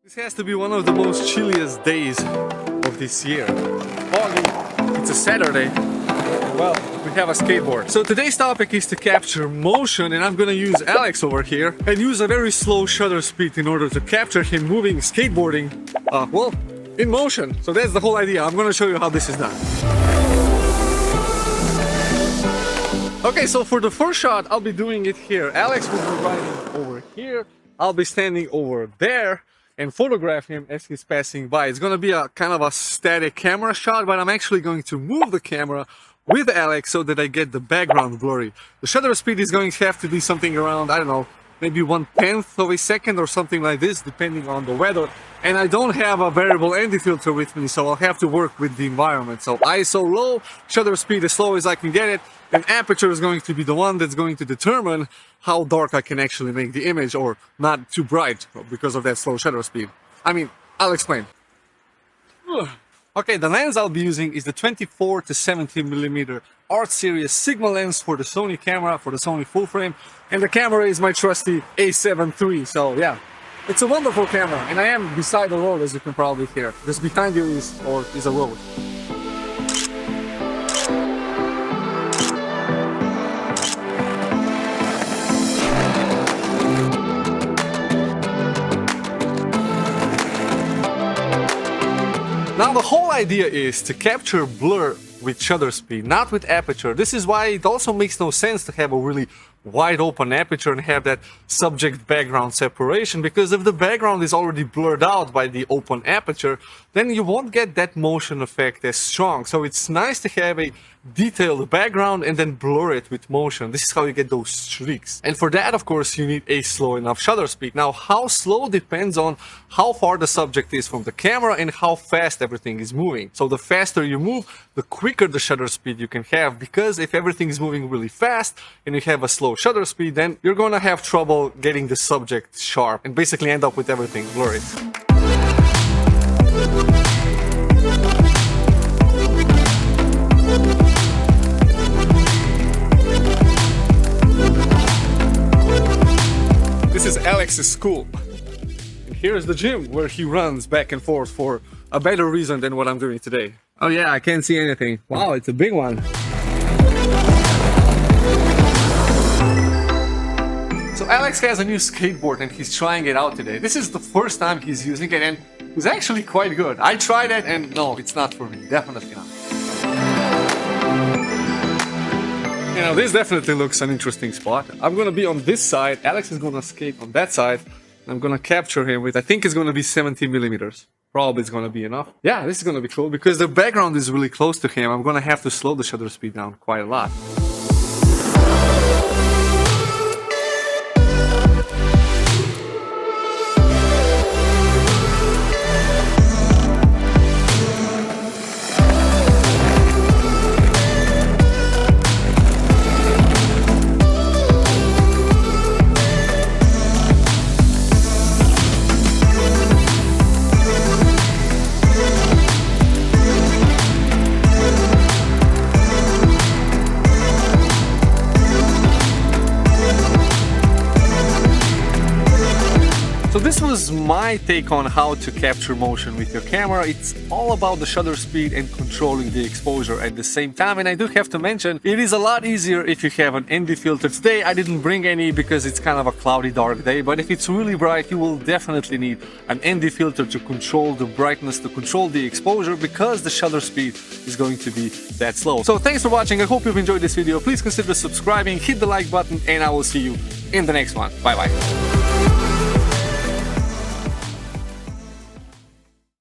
This has to be one of the most chilliest days of this year. Foggy, it's a Saturday, and well, we have a skateboard. So today's topic is to capture motion, and I'm gonna use Alex over here and use a very slow shutter speed in order to capture him moving, skateboarding, well, in motion. So that's the whole idea. I'm gonna show you how this is done. Okay, so for the first shot, I'll be doing it here. Alex will be riding over here. I'll be standing over there and photograph him as he's passing by. It's gonna be a kind of a static camera shot, but I'm actually going to move the camera with Alex so that I get the background blurry. The shutter speed is going to have to be something around, I don't know, maybe 1/10 of a second or something like this, depending on the weather. And I don't have a variable ND filter with me, so I'll have to work with the environment. So ISO low, shutter speed as slow as I can get it, and aperture is going to be the one that's going to determine how dark I can actually make the image, or not too bright because of that slow shutter speed. I mean, I'll explain. Okay, the lens I'll be using is the 24 to 70mm Art Series Sigma lens for the Sony camera, for the Sony full frame, and the camera is my trusty A7 III. So yeah, it's a wonderful camera, and I am beside the road, as you can probably hear. Just behind you is a road. Now the whole idea is to capture blur with shutter speed, not with aperture. This is why it also makes no sense to have a really wide open aperture and have that subject background separation, because if the background is already blurred out by the open aperture, then you won't get that motion effect as strong. So it's nice to have a detailed background and then blur it with motion. This is how you get those streaks. And for that, of course, you need a slow enough shutter speed. Now, how slow depends on how far the subject is from the camera and how fast everything is moving. So the faster you move, the quicker the shutter speed you can have, because if everything is moving really fast and you have a slow shutter speed, then you're gonna have trouble getting the subject sharp and basically end up with everything blurry. This is Alex's school. And here's the gym where he runs back and forth for a better reason than what I'm doing today. Oh yeah, I can't see anything. Wow, it's a big one. So Alex has a new skateboard and he's trying it out today. This is the first time he's using it, and it's actually quite good. I tried it and no, it's not for me. Definitely not. You know, this definitely looks an interesting spot. I'm gonna be on this side, Alex is gonna skate on that side, and I'm gonna capture him with, I think it's gonna be 70mm. Probably it's gonna be enough. Yeah, this is gonna be cool because the background is really close to him. I'm gonna have to slow the shutter speed down quite a lot. So this was my take on how to capture motion with your camera. It's all about the shutter speed and controlling the exposure at the same time. And I do have to mention, it is a lot easier if you have an ND filter. Today I didn't bring any because it's kind of a cloudy, dark day. But if it's really bright, you will definitely need an ND filter to control the brightness, to control the exposure, because the shutter speed is going to be that slow. So thanks for watching. I hope you've enjoyed this video. Please consider subscribing, hit the like button, and I will see you in the next one. Bye bye.